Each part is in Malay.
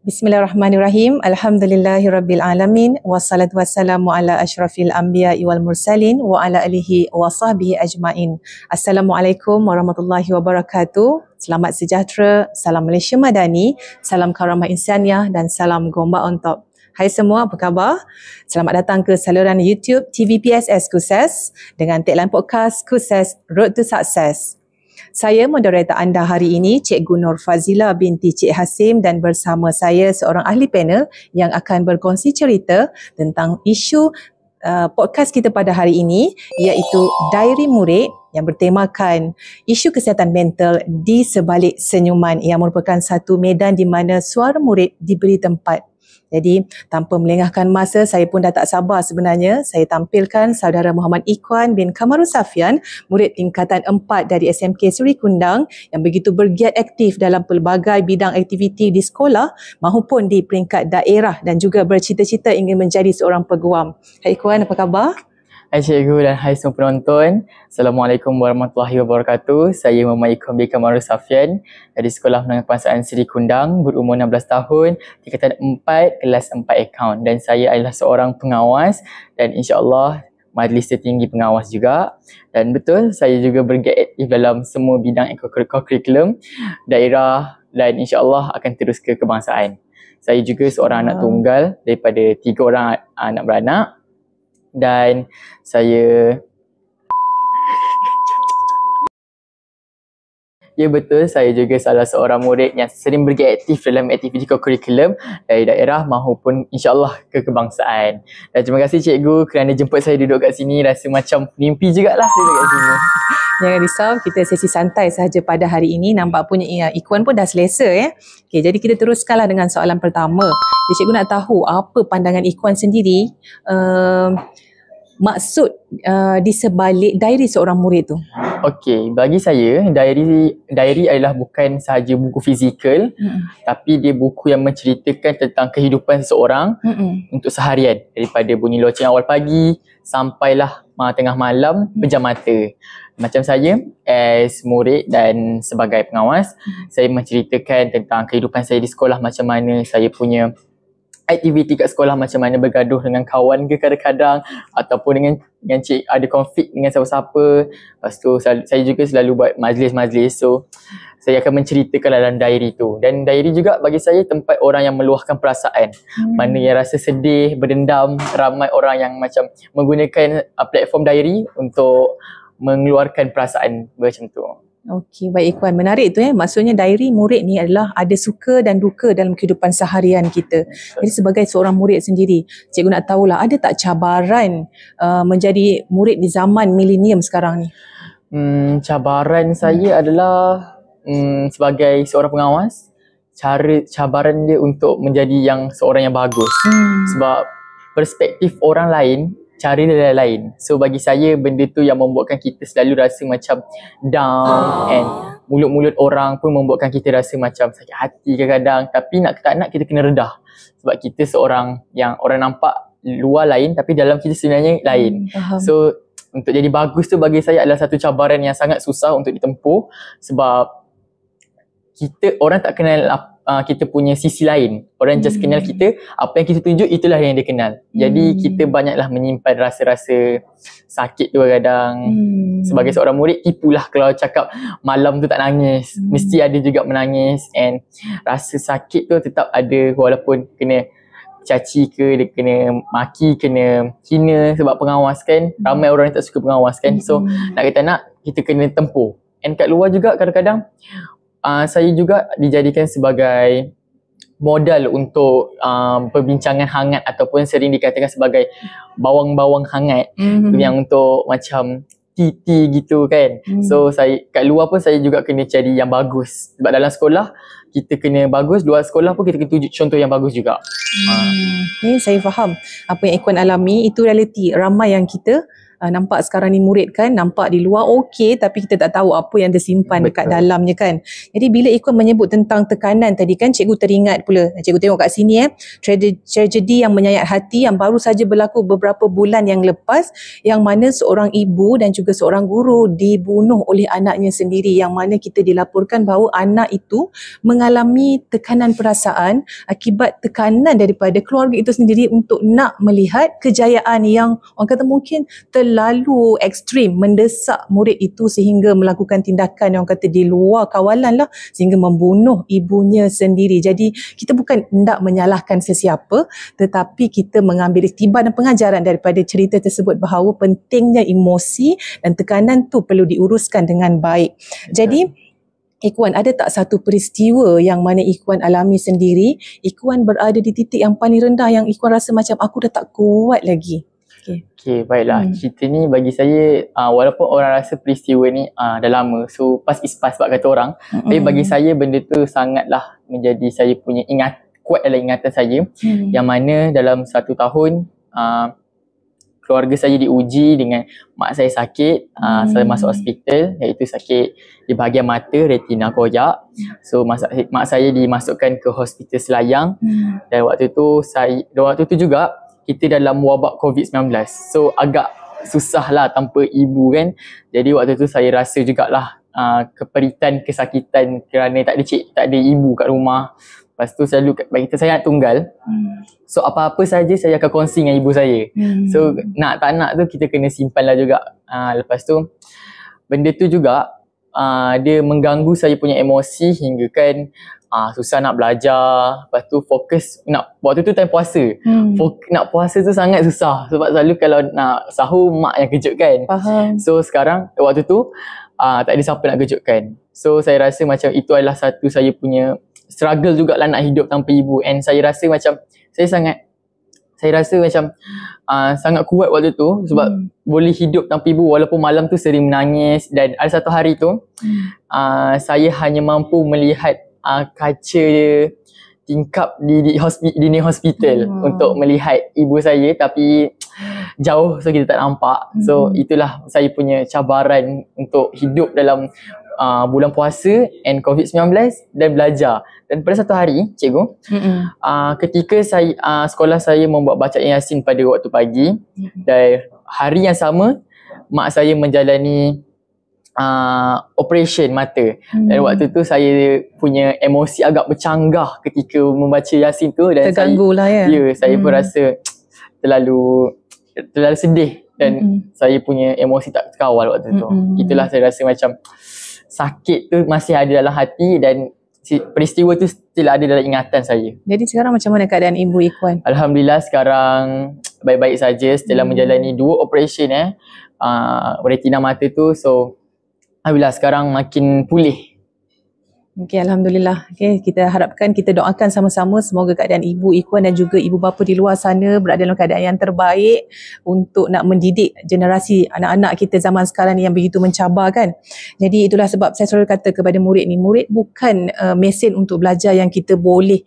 Bismillahirrahmanirrahim. Alhamdulillahirabbil alamin wassalatu wassalamu ala asyrafil anbiya'i wal mursalin wa ala alihi wa sahbihi ajmain. Assalamualaikum warahmatullahi wabarakatuh. Selamat sejahtera, salam Malaysia Madani, salam karamah insaniah dan salam Gombak on top. Hai semua, apa khabar? Selamat datang ke saluran YouTube TVPSS Khusus dengan tagline podcast Khusus Road to Success. Saya moderator anda hari ini, Cikgu Nur Fazila binti Cik Hasim, dan bersama saya seorang ahli panel yang akan berkongsi cerita tentang isu podcast kita pada hari ini, iaitu Diary Murid yang bertemakan isu kesihatan mental di sebalik senyuman, yang merupakan satu medan di mana suara murid diberi tempat. Jadi tanpa melengahkan masa, saya pun dah tak sabar sebenarnya. Saya tampilkan saudara Muhammad Ikhwan bin Kamarul Safian, murid tingkatan 4 dari SMK Seri Kundang yang begitu bergiat aktif dalam pelbagai bidang aktiviti di sekolah maupun di peringkat daerah dan juga bercita-cita ingin menjadi seorang peguam. Hai Ikhwan, apa khabar? Hai cikgu dan hai semua penonton. Assalamualaikum warahmatullahi wabarakatuh. Saya Muhammad Ikhwan bin Kamarul Safian dari Sekolah Menengah Kebangsaan Seri Kundang, berumur 16 tahun, tingkatan 4, kelas 4 akaun, dan saya adalah seorang pengawas dan insya-Allah majlis tertinggi pengawas juga. Dan betul, saya juga bergiat aktif dalam semua bidang ekokurikulum daerah dan insya-Allah akan terus ke kebangsaan. Saya juga seorang anak tunggal daripada 3 orang anak beranak. Dan saya ya betul, saya juga salah seorang murid yang sering bergiat aktif dalam aktiviti kurikulum dari daerah maupun insya-Allah ke kebangsaan. Dan terima kasih cikgu kerana jemput saya duduk kat sini. Rasa macam mimpi jugalah duduk kat sini. Jangan risau, kita sesi santai sahaja pada hari ini. Nampak punya Ikhwan pun dah selesa ya. Okey, jadi kita teruskanlah dengan soalan pertama. Jadi, cikgu nak tahu apa pandangan Ikhwan sendiri maksud di sebalik diary seorang murid tu. Okey, bagi saya diary adalah bukan sahaja buku fizikal, tapi dia buku yang menceritakan tentang kehidupan seseorang untuk seharian, daripada bunyi loceng awal pagi sampailah tengah malam pejam mata. Macam saya as murid dan sebagai pengawas, saya menceritakan tentang kehidupan saya di sekolah, macam mana saya punya aktiviti kat sekolah, macam mana bergaduh dengan kawan ke kadang-kadang, ataupun dengan cik ada konflik dengan siapa-siapa. Lepas tu saya juga selalu buat majlis-majlis. So saya akan menceritakan dalam diary tu. Dan diary juga bagi saya tempat orang yang meluahkan perasaan. Mana yang rasa sedih, berdendam, ramai orang yang macam menggunakan platform diary untuk mengeluarkan perasaan macam tu. Okey, baik Ikhwan. Menarik tu ya. Maksudnya diary murid ni adalah ada suka dan duka dalam kehidupan seharian kita. Jadi sebagai seorang murid sendiri, cikgu nak tahulah, ada tak cabaran menjadi murid di zaman milenium sekarang ni? Cabaran saya adalah sebagai seorang pengawas, cabaran dia untuk menjadi yang seorang yang bagus. Sebab perspektif orang lain, cara dia lain. So bagi saya benda tu yang membuatkan kita selalu rasa macam down, and mulut-mulut orang pun membuatkan kita rasa macam sakit hati kadang-kadang. Tapi nak tak nak kita kena redah. Sebab kita seorang yang orang nampak luar lain tapi dalam kita sebenarnya lain. So untuk jadi bagus tu bagi saya adalah satu cabaran yang sangat susah untuk ditempuh. Sebab orang tak kenal kita punya sisi lain. Orang just kenal kita, apa yang kita tunjuk itulah yang dia kenal. Jadi kita banyaklah menyimpan rasa-rasa sakit tu kadang. Sebagai seorang murid, tipulah kalau cakap malam tu tak nangis. Mesti ada juga menangis, and rasa sakit tu tetap ada walaupun kena caci ke, dia kena maki, kena hina sebab pengawas kan. Ramai orang yang tak suka pengawas kan. So nak kata nak, kita kena tempuh. And kat luar juga kadang-kadang saya juga dijadikan sebagai modal untuk perbincangan hangat, ataupun sering dikatakan sebagai bawang-bawang hangat yang untuk macam titi gitu kan. So saya kat luar pun saya juga kena cari yang bagus. Sebab dalam sekolah kita kena bagus, luar sekolah pun kita kena tunjuk contoh yang bagus juga. Saya faham apa yang Ikhwan alami, itu realiti ramai yang kita Nampak sekarang ni murid kan, nampak di luar okey tapi kita tak tahu apa yang tersimpan dekat dalamnya kan. Jadi bila Ikhwan menyebut tentang tekanan tadi kan, cikgu teringat pula, cikgu tengok kat sini tragedi yang menyayat hati yang baru saja berlaku beberapa bulan yang lepas, yang mana seorang ibu dan juga seorang guru dibunuh oleh anaknya sendiri, yang mana kita dilaporkan bahawa anak itu mengalami tekanan perasaan akibat tekanan daripada keluarga itu sendiri untuk nak melihat kejayaan yang orang kata mungkin terlalu ekstrim mendesak murid itu sehingga melakukan tindakan yang orang kata di luar kawalan lah, sehingga membunuh ibunya sendiri. Jadi kita bukan hendak menyalahkan sesiapa, tetapi kita mengambil iktibar dan pengajaran daripada cerita tersebut bahawa pentingnya emosi dan tekanan tu perlu diuruskan dengan baik. Jadi Ikhwan, ada tak satu peristiwa yang mana Ikhwan alami sendiri, Ikhwan berada di titik yang paling rendah yang Ikhwan rasa macam aku dah tak kuat lagi? Okay, baiklah. Cerita ni bagi saya, walaupun orang rasa peristiwa ni dah lama, so pas is pas sebab kata orang, tapi bagi saya benda tu sangatlah menjadi saya punya kuat dalam ingatan saya, yang mana dalam 1 tahun, keluarga saya diuji dengan mak saya sakit, saya masuk hospital, iaitu sakit di bahagian mata, retina koyak. So mak saya dimasukkan ke hospital Selayang, dan waktu tu juga kita dalam wabak COVID-19. So agak susah lah tanpa ibu kan. Jadi waktu tu saya rasa jugalah keperitan, kesakitan kerana tak ada ibu kat rumah. Lepas tu selalu bagi saya anak tunggal. So apa-apa saja saya akan kongsi dengan ibu saya. So nak tak nak tu kita kena simpan lah juga. Lepas tu benda tu juga dia mengganggu saya punya emosi hingga kan susah nak belajar. Lepas tu fokus waktu tu time puasa. Nak puasa tu sangat susah sebab selalu kalau nak sahur mak yang kejutkan. Faham. So sekarang waktu tu tak ada siapa nak kejutkan. So saya rasa macam itu adalah satu saya punya struggle jugalah nak hidup tanpa ibu, and saya rasa macam sangat kuat waktu tu sebab boleh hidup tanpa ibu walaupun malam tu sering menangis. Dan ada satu hari tu saya hanya mampu melihat kaca tingkap di dinding hospital untuk melihat ibu saya, tapi jauh so kita tak nampak. So itulah saya punya cabaran untuk hidup dalam bulan puasa and COVID-19 dan belajar. Dan pada satu hari, cikgu, ketika saya sekolah saya membuat bacaan Yasin pada waktu pagi, dan hari yang sama mak saya menjalani operation mata. Dan waktu tu saya punya emosi agak bercanggah ketika membaca Yasin tu, dan terganggu lah ya. Ya, saya pun rasa terlalu sedih dan saya punya emosi tak terkawal waktu tu. Itulah saya rasa macam sakit tu masih ada dalam hati dan peristiwa tu still ada dalam ingatan saya. Jadi sekarang macam mana keadaan ibu Ikhwan? Alhamdulillah sekarang baik-baik saja setelah menjalani 2 operation retina mata tu. So alhamdulillah sekarang makin pulih. Okey, Alhamdulillah. Okey, kita harapkan, kita doakan sama-sama semoga keadaan ibu Ikhwan dan juga ibu bapa di luar sana berada dalam keadaan yang terbaik untuk nak mendidik generasi anak-anak kita zaman sekarang ni yang begitu mencabar kan. Jadi itulah sebab saya selalu kata kepada murid ni, murid bukan mesin untuk belajar yang kita boleh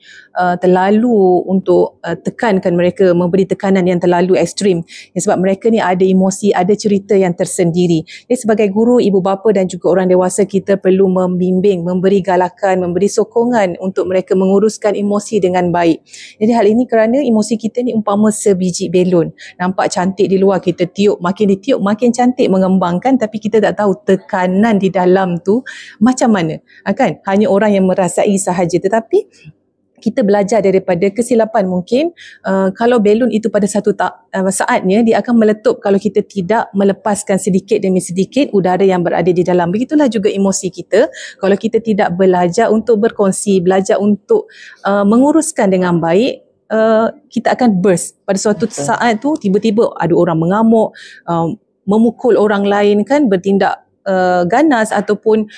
terlalu untuk tekankan mereka, memberi tekanan yang terlalu ekstrim. Sebab mereka ni ada emosi, ada cerita yang tersendiri. Jadi sebagai guru, ibu bapa dan juga orang dewasa, kita perlu membimbing, memberi galakan, memberi sokongan untuk mereka menguruskan emosi dengan baik. Jadi hal ini kerana emosi kita ni umpama sebiji belon. Nampak cantik di luar, kita tiup, makin ditiup makin cantik mengembangkan, tapi kita tak tahu tekanan di dalam tu macam mana. Kan? Hanya orang yang merasai sahaja, tetapi kita belajar daripada kesilapan mungkin. Kalau belon itu pada satu saatnya dia akan meletup kalau kita tidak melepaskan sedikit demi sedikit udara yang berada di dalam. Begitulah juga emosi kita. Kalau kita tidak belajar untuk berkongsi, belajar untuk menguruskan dengan baik, kita akan burst. Pada suatu saat tu tiba-tiba ada orang mengamuk, memukul orang lain kan, bertindak ganas ataupun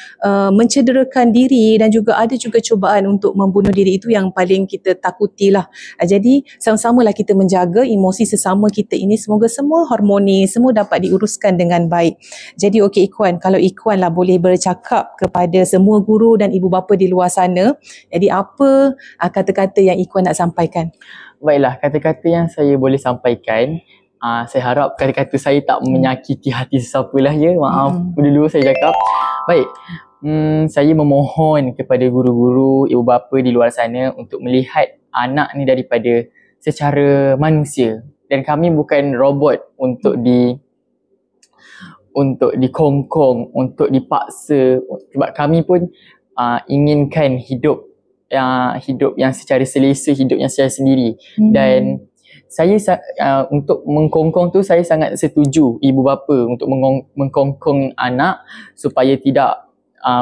mencederakan diri, dan juga ada juga cubaan untuk membunuh diri. Itu yang paling kita takutilah. Jadi sama-samalah kita menjaga emosi sesama kita ini, semoga semua harmoni, semua dapat diuruskan dengan baik. Jadi okey Ikhwan, kalau Ikhwan lah boleh bercakap kepada semua guru dan ibu bapa di luar sana, jadi apa kata-kata yang Ikhwan nak sampaikan? Baiklah, kata-kata yang saya boleh sampaikan saya harap kata-kata saya tak menyakiti hati sesiapa lah ya. Maaf dulu saya cakap. Baik, saya memohon kepada guru-guru, ibu bapa di luar sana untuk melihat anak ni daripada secara manusia. Dan kami bukan robot untuk dikongkong, untuk dipaksa. Sebab kami pun inginkan hidup yang secara selesa, hidup yang secara sendiri. Dan saya untuk mengkongkong tu saya sangat setuju ibu bapa untuk mengkongkong anak supaya tidak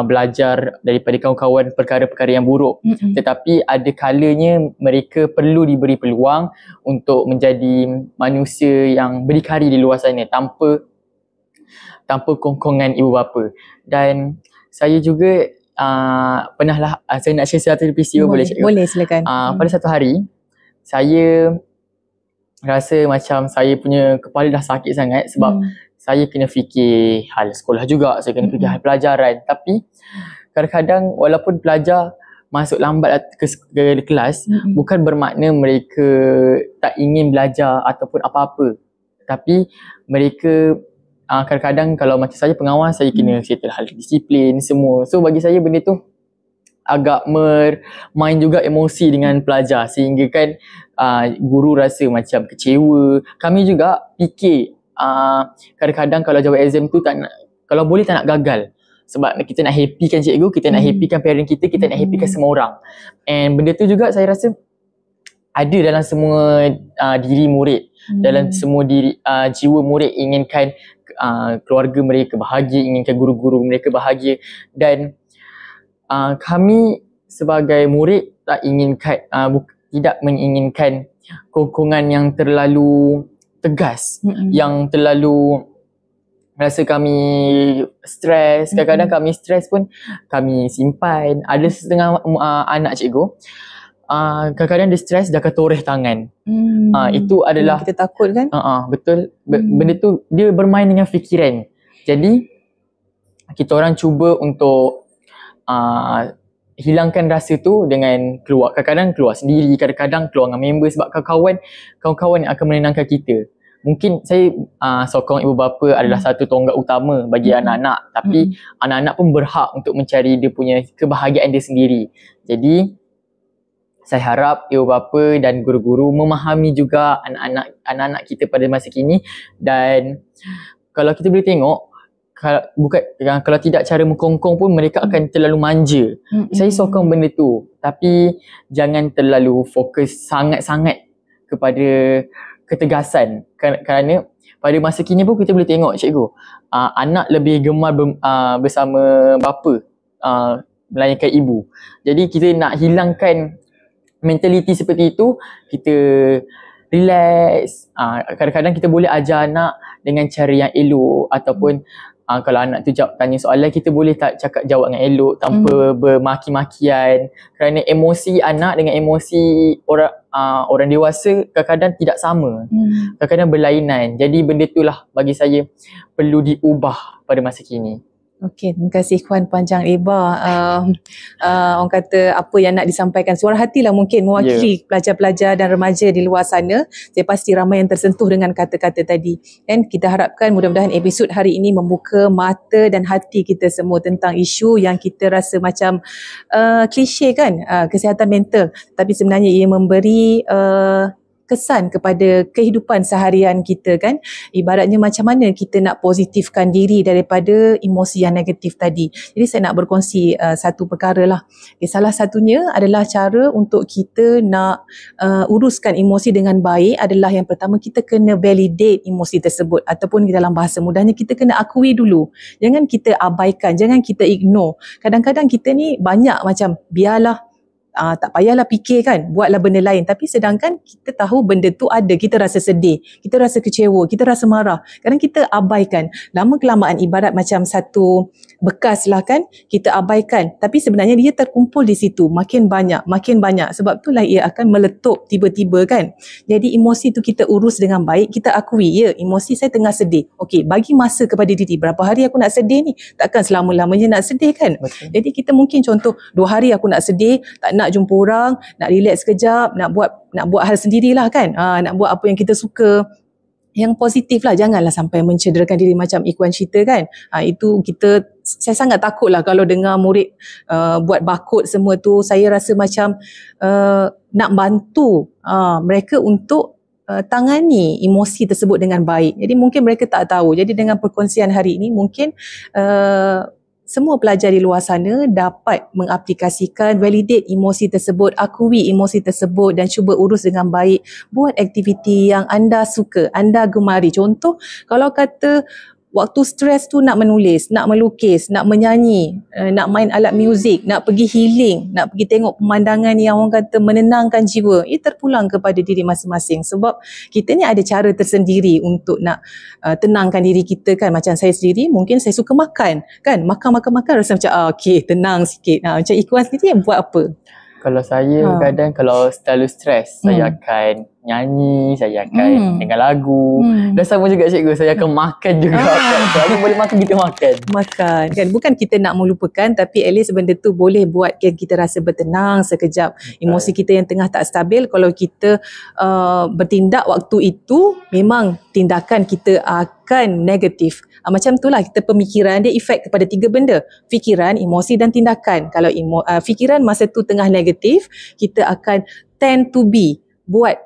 belajar daripada kawan-kawan perkara-perkara yang buruk. Tetapi ada kalanya mereka perlu diberi peluang untuk menjadi manusia yang berdikari di luar sana tanpa kongkongan ibu bapa. Dan saya juga saya nak share satu peristiwa, boleh cakap? Boleh, silakan. Pada satu hari saya rasa macam saya punya kepala dah sakit sangat sebab saya kena fikir hal sekolah juga, saya kena fikir hal pelajaran. Tapi kadang-kadang walaupun pelajar masuk lambat ke kelas, bukan bermakna mereka tak ingin belajar ataupun apa-apa. Tapi mereka kadang-kadang kalau macam saya pengawas, saya kena settle hal disiplin semua. So bagi saya benda tu agak main juga emosi dengan pelajar sehingga kan guru rasa macam kecewa. Kami juga fikir kadang-kadang kalau jawab exam tu kalau boleh tak nak gagal. Sebab kita nak happykan cikgu, kita nak happykan parent kita nak happykan semua orang. And benda tu juga saya rasa ada dalam semua diri murid, dalam semua jiwa murid inginkan keluarga mereka bahagia, inginkan guru-guru mereka bahagia. Dan kami sebagai murid tidak menginginkan kongkongan yang terlalu tegas, yang terlalu rasa kami stres. Kadang-kadang kami stres pun kami simpan. Ada setengah anak cikgu kadang-kadang dia stres dia akan toreh tangan. Itu adalah kita takut kan? Betul. Benda tu dia bermain dengan fikiran. Jadi kita orang cuba untuk hilangkan rasa tu dengan keluar. Kadang-kadang keluar sendiri, kadang-kadang keluar dengan member sebab kawan-kawan yang akan menenangkan kita. Mungkin saya sokong ibu bapa adalah satu tonggak utama bagi anak-anak, tapi anak-anak pun berhak untuk mencari dia punya kebahagiaan dia sendiri. Jadi saya harap ibu bapa dan guru-guru memahami juga anak-anak kita pada masa kini. Dan kalau kita boleh tengok, kalau tidak cara mengkongkong pun mereka akan terlalu manja. Saya sokong benda tu, tapi jangan terlalu fokus sangat-sangat kepada ketegasan. Kerana pada masa kini pun kita boleh tengok cikgu, anak lebih gemar bersama bapa melainkan ibu. Jadi kita nak hilangkan mentaliti seperti itu, kita relax. Kadang-kadang kita boleh ajar anak dengan cara yang elok, ataupun kalau anak tu tanya soalan, kita boleh tak cakap jawab dengan elok tanpa bermaki-makian. Kerana emosi anak dengan emosi orang dewasa kadang-kadang tidak sama, kadang-kadang berlainan. Jadi benda itulah bagi saya perlu diubah pada masa kini. Okey, terima kasih Puan panjang lebar. Orang kata apa yang nak disampaikan, suara hatilah mungkin mewakili pelajar-pelajar dan remaja di luar sana. Saya pasti ramai yang tersentuh dengan kata-kata tadi. Dan kita harapkan mudah-mudahan episod hari ini membuka mata dan hati kita semua tentang isu yang kita rasa macam klise kan, kesihatan mental. Tapi sebenarnya ia memberi kesan kepada kehidupan seharian kita kan. Ibaratnya macam mana kita nak positifkan diri daripada emosi yang negatif tadi. Jadi saya nak berkongsi satu perkara lah. Salah satunya adalah cara untuk kita nak uruskan emosi dengan baik adalah yang pertama, kita kena validate emosi tersebut, ataupun dalam bahasa mudahnya kita kena akui dulu. Jangan kita abaikan, jangan kita ignore. Kadang-kadang kita ni banyak macam biarlah, tak payahlah fikir kan, buatlah benda lain. Tapi sedangkan kita tahu benda tu ada, kita rasa sedih, kita rasa kecewa, kita rasa marah. Kadang kita abaikan. Lama kelamaan ibarat macam satu bekas lah kan, kita abaikan. Tapi sebenarnya dia terkumpul di situ, makin banyak. Sebab itulah ia akan meletup tiba-tiba kan. Jadi emosi tu kita urus dengan baik, kita akui, ya emosi saya tengah sedih. Okey, bagi masa kepada diri, berapa hari aku nak sedih ni? Takkan selama-lamanya nak sedih kan? Betul. Jadi kita mungkin contoh 2 hari aku nak sedih, tak nak jumpa orang, nak relax sekejap, nak buat hal sendirilah kan, nak buat apa yang kita suka. yang positif lah, janganlah sampai mencederakan diri macam Ikhwan cerita kan. Itu saya sangat takut lah kalau dengar murid buat barcode semua tu. Saya rasa macam nak bantu mereka untuk tangani emosi tersebut dengan baik. Jadi mungkin mereka tak tahu. Jadi dengan perkongsian hari ini mungkin semua pelajar di luar sana dapat mengaplikasikan, validate emosi tersebut, akui emosi tersebut dan cuba urus dengan baik. Buat aktiviti yang anda suka, anda gemari. Contoh, kalau kata waktu stres tu nak menulis, nak melukis, nak menyanyi, nak main alat muzik, nak pergi healing, nak pergi tengok pemandangan yang orang kata menenangkan jiwa, ia terpulang kepada diri masing-masing. Sebab kita ni ada cara tersendiri untuk nak tenangkan diri kita kan. Macam saya sendiri, mungkin saya suka makan kan, makan rasa macam okey, tenang sikit. Macam Ikhwan sendiri buat apa? Kalau saya kadang kalau terlalu stres, saya akan nyanyi, saya akan dengar lagu. Dan sama juga cikgu, saya akan makan juga. Kalau boleh makan, kita makan. Makan kan, bukan kita nak melupakan, tapi at least benda tu boleh buat kita rasa bertenang sekejap. Emosi kita yang tengah tak stabil, kalau kita bertindak waktu itu, memang tindakan kita akan negatif. Macam itulah kita pemikiran dia efek kepada 3 benda. Fikiran, emosi dan tindakan. Kalau fikiran masa tu tengah negatif, kita akan tend to be buat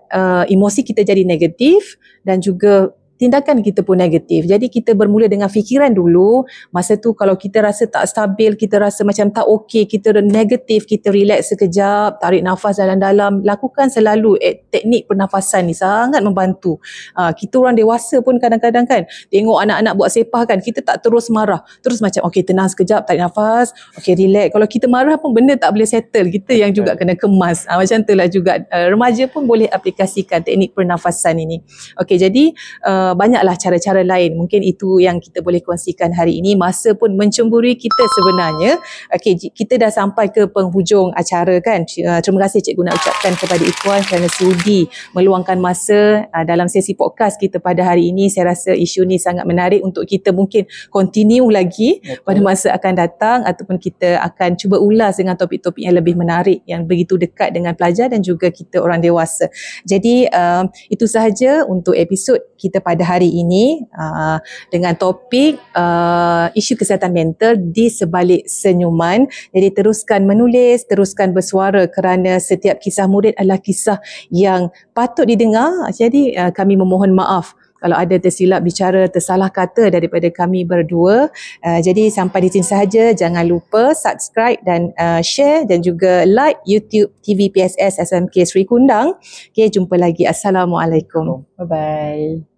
emosi kita jadi negatif dan juga tindakan kita pun negatif. Jadi kita bermula dengan fikiran dulu. Masa tu kalau kita rasa tak stabil, kita rasa macam tak okey, kita negatif, kita relax sekejap, tarik nafas dalam-dalam. Lakukan selalu teknik pernafasan ni, sangat membantu. Kita orang dewasa pun kadang-kadang kan, tengok anak-anak buat sepah kan, kita tak terus marah. Terus macam okey, tenang sekejap, tarik nafas, okey, relax. Kalau kita marah pun benda tak boleh settle. Kita yang juga kena kemas. Macam itulah juga remaja pun boleh aplikasikan teknik pernafasan ini. Okey, jadi banyaklah cara-cara lain. Mungkin itu yang kita boleh kongsikan hari ini. Masa pun mencemburi kita sebenarnya. Okey, kita dah sampai ke penghujung acara kan. Terima kasih cikgu nak ucapkan kepada Ikhwan kerana sudi meluangkan masa dalam sesi podcast kita pada hari ini. Saya rasa isu ni sangat menarik untuk kita mungkin continue lagi pada masa akan datang, ataupun kita akan cuba ulas dengan topik-topik yang lebih menarik yang begitu dekat dengan pelajar dan juga kita orang dewasa. Jadi itu sahaja untuk episod kita pada hari ini dengan topik isu kesihatan mental di sebalik senyuman. Jadi teruskan menulis, teruskan bersuara kerana setiap kisah murid adalah kisah yang patut didengar. Jadi kami memohon maaf kalau ada tersilap bicara, tersalah kata daripada kami berdua. Jadi sampai di sini sahaja. Jangan lupa subscribe dan share dan juga like YouTube TV PSS SMK Sri Kundang. Okay, jumpa lagi. Assalamualaikum. Bye-bye.